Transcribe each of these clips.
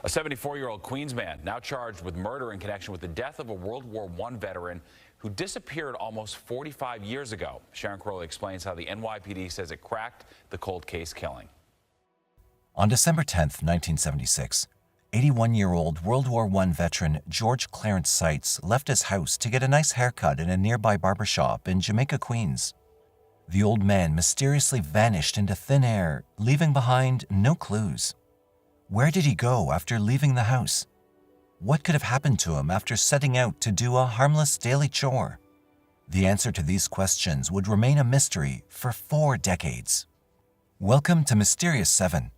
A 74-year-old Queens man now charged with murder in connection with the death of a World War I veteran who disappeared almost 45 years ago. Sharon Crowley explains how the NYPD says it cracked the cold case killing. On December 10, 1976, 81-year-old World War I veteran George Clarence Seitz left his house to get a nice haircut in a nearby barbershop in Jamaica, Queens. The old man mysteriously vanished into thin air, leaving behind no clues. Where did he go after leaving the house? What could have happened to him after setting out to do a harmless daily chore? The answer to these questions would remain a mystery for 4 decades. Welcome to Mysterious 7,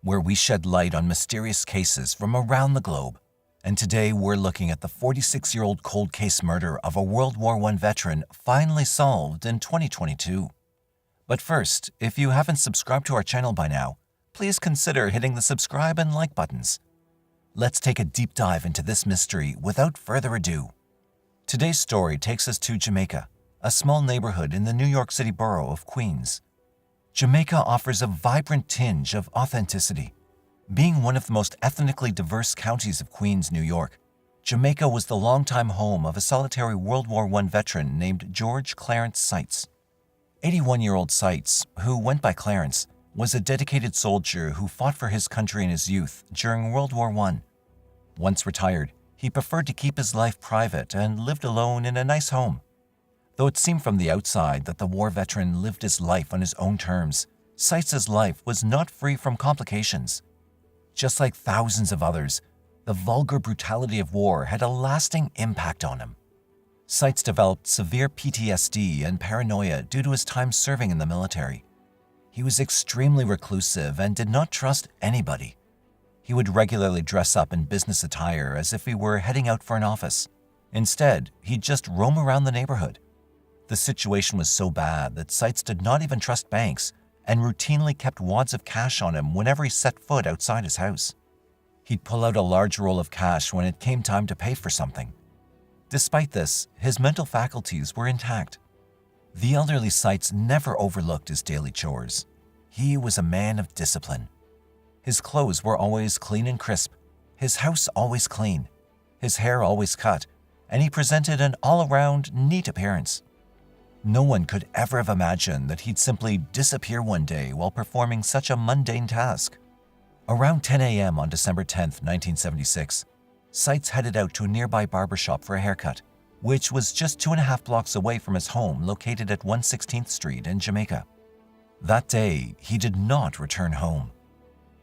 where we shed light on mysterious cases from around the globe. And today we're looking at the 46-year-old cold case murder of a World War I veteran finally solved in 2022. But first, if you haven't subscribed to our channel by now, please consider hitting the subscribe and like buttons. Let's take a deep dive into this mystery without further ado. Today's story takes us to Jamaica, a small neighborhood in the New York City borough of Queens. Jamaica offers a vibrant tinge of authenticity. Being one of the most ethnically diverse counties of Queens, New York, Jamaica was the longtime home of a solitary World War I veteran named George Clarence Seitz. 81-year-old Seitz, who went by Clarence, was a dedicated soldier who fought for his country in his youth during World War I. Once retired, he preferred to keep his life private and lived alone in a nice home. Though it seemed from the outside that the war veteran lived his life on his own terms, Seitz's life was not free from complications. Just like thousands of others, the vulgar brutality of war had a lasting impact on him. Seitz developed severe PTSD and paranoia due to his time serving in the military. He was extremely reclusive and did not trust anybody. He would regularly dress up in business attire as if he were heading out for an office. Instead, he'd just roam around the neighborhood. The situation was so bad that Seitz did not even trust banks and routinely kept wads of cash on him whenever he set foot outside his house. He'd pull out a large roll of cash when it came time to pay for something. Despite this, his mental faculties were intact. The elderly Seitz never overlooked his daily chores. He was a man of discipline. His clothes were always clean and crisp, his house always clean, his hair always cut, and he presented an all-around neat appearance. No one could ever have imagined that he'd simply disappear one day while performing such a mundane task. Around 10 a.m. on December 10, 1976, Seitz headed out to a nearby barbershop for a haircut, which was just 2.5 blocks away from his home located at 116th Street in Jamaica. That day, he did not return home,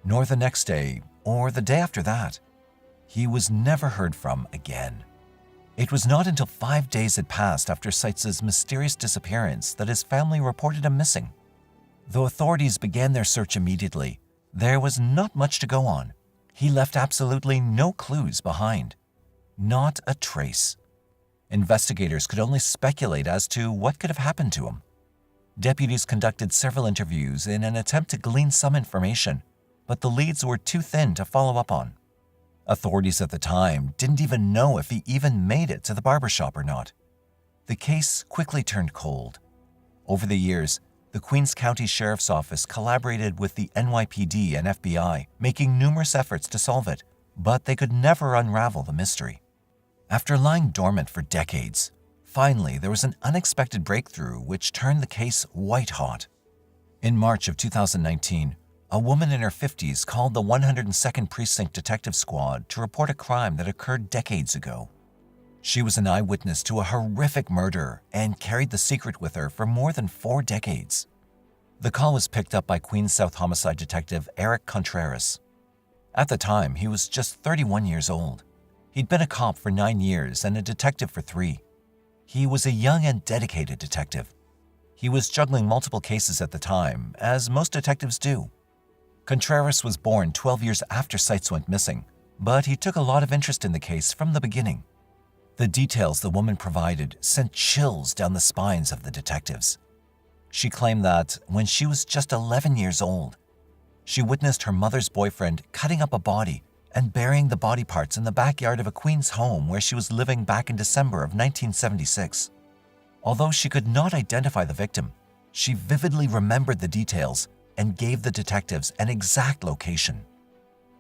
nor the next day or the day after that. He was never heard from again. It was not until 5 days had passed after Seitz's mysterious disappearance that his family reported him missing. Though authorities began their search immediately, there was not much to go on. He left absolutely no clues behind. Not a trace. Investigators could only speculate as to what could have happened to him. Deputies conducted several interviews in an attempt to glean some information, but the leads were too thin to follow up on. Authorities at the time didn't even know if he even made it to the barbershop or not. The case quickly turned cold. Over the years, the Queens County Sheriff's Office collaborated with the NYPD and FBI, making numerous efforts to solve it, but they could never unravel the mystery. After lying dormant for decades, finally there was an unexpected breakthrough which turned the case white hot. In March of 2019, a woman in her 50s called the 102nd Precinct Detective Squad to report a crime that occurred decades ago. She was an eyewitness to a horrific murder and carried the secret with her for more than 4 decades. The call was picked up by Queens South Homicide Detective Eric Contreras. At the time, he was just 31 years old. He'd been a cop for 9 years and a detective for 3. He was a young and dedicated detective. He was juggling multiple cases at the time, as most detectives do. Contreras was born 12 years after Seitz went missing, but he took a lot of interest in the case from the beginning. The details the woman provided sent chills down the spines of the detectives. She claimed that when she was just 11 years old, she witnessed her mother's boyfriend cutting up a body and burying the body parts in the backyard of a Queens home where she was living back in December of 1976. Although she could not identify the victim, she vividly remembered the details and gave the detectives an exact location.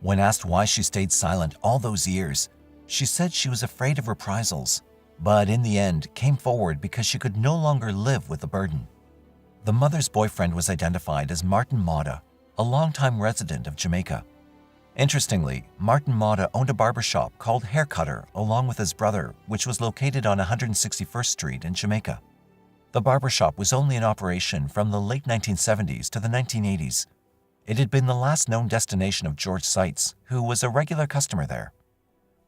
When asked why she stayed silent all those years, she said she was afraid of reprisals, but in the end came forward because she could no longer live with the burden. The mother's boyfriend was identified as Martin Mata, a longtime resident of Jamaica. Interestingly, Martin Mata owned a barbershop called Haircutter along with his brother, which was located on 161st Street in Jamaica. The barbershop was only in operation from the late 1970s to the 1980s. It had been the last known destination of George Seitz, who was a regular customer there.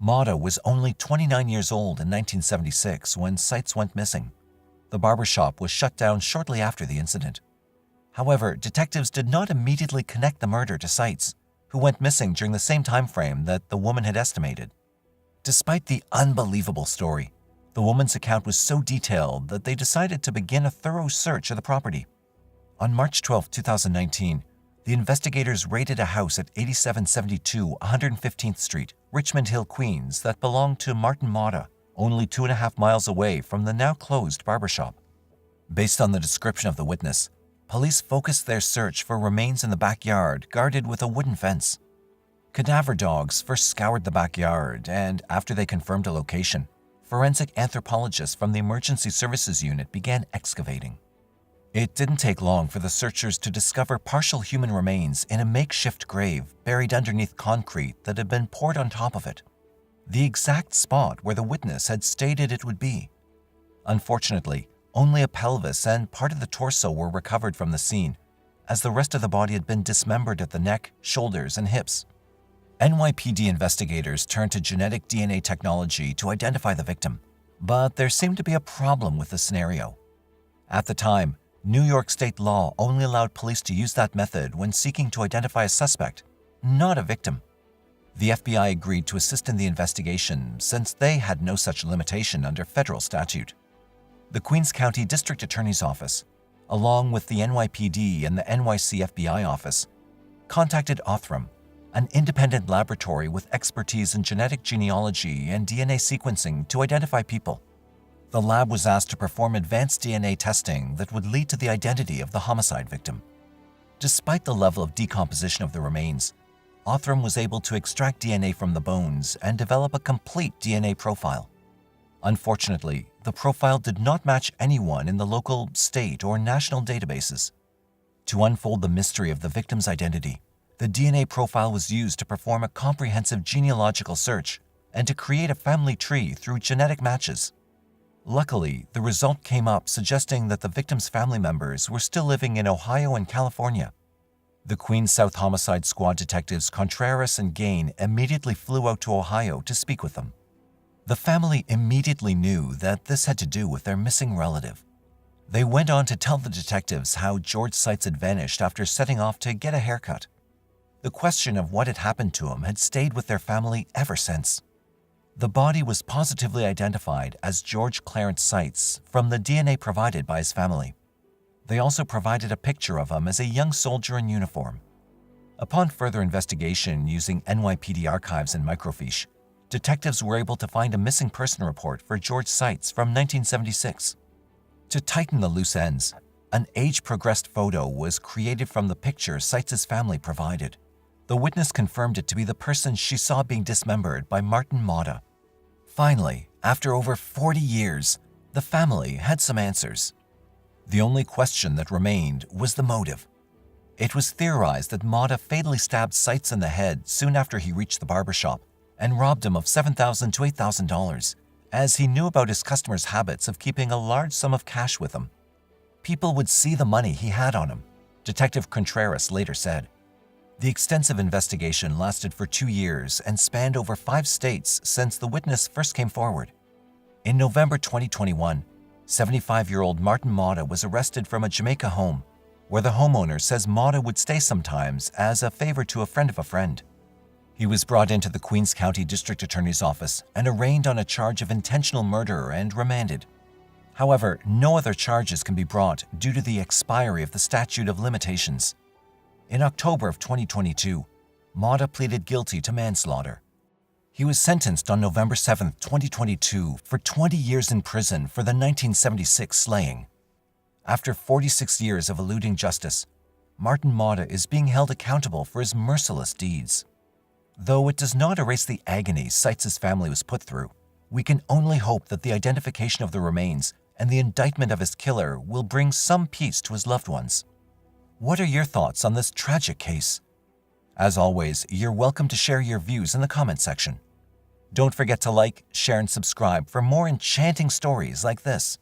Mata was only 29 years old in 1976 when Seitz went missing. The barbershop was shut down shortly after the incident. However, detectives did not immediately connect the murder to Seitz, who went missing during the same time frame that the woman had estimated. Despite the unbelievable story, the woman's account was so detailed that they decided to begin a thorough search of the property. On March 12, 2019, the investigators raided a house at 8772 115th Street, Richmond Hill, Queens, that belonged to Martin Mata, only 2.5 miles away from the now closed barbershop. Based on the description of the witness, police focused their search for remains in the backyard guarded with a wooden fence. Cadaver dogs first scoured the backyard, and after they confirmed a location, forensic anthropologists from the Emergency Services Unit began excavating. It didn't take long for the searchers to discover partial human remains in a makeshift grave buried underneath concrete that had been poured on top of it, the exact spot where the witness had stated it would be. Unfortunately, only a pelvis and part of the torso were recovered from the scene, as the rest of the body had been dismembered at the neck, shoulders, and hips. NYPD investigators turned to genetic DNA technology to identify the victim, but there seemed to be a problem with the scenario. At the time, New York state law only allowed police to use that method when seeking to identify a suspect, not a victim. The FBI agreed to assist in the investigation since they had no such limitation under federal statute. The Queens County District Attorney's Office, along with the NYPD and the NYC FBI office, contacted Othram, an independent laboratory with expertise in genetic genealogy and DNA sequencing to identify people. The lab was asked to perform advanced DNA testing that would lead to the identity of the homicide victim. Despite the level of decomposition of the remains, Othram was able to extract DNA from the bones and develop a complete DNA profile. Unfortunately, the profile did not match anyone in the local, state, or national databases. To unfold the mystery of the victim's identity, the DNA profile was used to perform a comprehensive genealogical search and to create a family tree through genetic matches. Luckily, the result came up suggesting that the victim's family members were still living in Ohio and California. The Queens South Homicide Squad detectives Contreras and Gain immediately flew out to Ohio to speak with them. The family immediately knew that this had to do with their missing relative. They went on to tell the detectives how George Seitz had vanished after setting off to get a haircut. The question of what had happened to him had stayed with their family ever since. The body was positively identified as George Clarence Seitz from the DNA provided by his family. They also provided a picture of him as a young soldier in uniform. Upon further investigation using NYPD archives and microfiche, detectives were able to find a missing person report for George Seitz from 1976. To tighten the loose ends, an age-progressed photo was created from the picture Seitz's family provided. The witness confirmed it to be the person she saw being dismembered by Martin Mata. Finally, after over 40 years, the family had some answers. The only question that remained was the motive. It was theorized that Mata fatally stabbed Seitz in the head soon after he reached the barbershop and robbed him of $7,000 to $8,000, as he knew about his customers' habits of keeping a large sum of cash with him. People would see the money he had on him, Detective Contreras later said. The extensive investigation lasted for 2 years and spanned over 5 states since the witness first came forward. In November 2021, 75-year-old Martin Mata was arrested from a Jamaica home, where the homeowner says Mata would stay sometimes as a favor to a friend of a friend. He was brought into the Queens County District Attorney's Office and arraigned on a charge of intentional murder and remanded. However, no other charges can be brought due to the expiry of the statute of limitations. In October of 2022, Mata pleaded guilty to manslaughter. He was sentenced on November 7, 2022 for 20 years in prison for the 1976 slaying. After 46 years of eluding justice, Martin Mata is being held accountable for his merciless deeds. Though it does not erase the agony Seitz's family was put through, we can only hope that the identification of the remains and the indictment of his killer will bring some peace to his loved ones. What are your thoughts on this tragic case? As always, you're welcome to share your views in the comment section. Don't forget to like, share, and subscribe for more enchanting stories like this.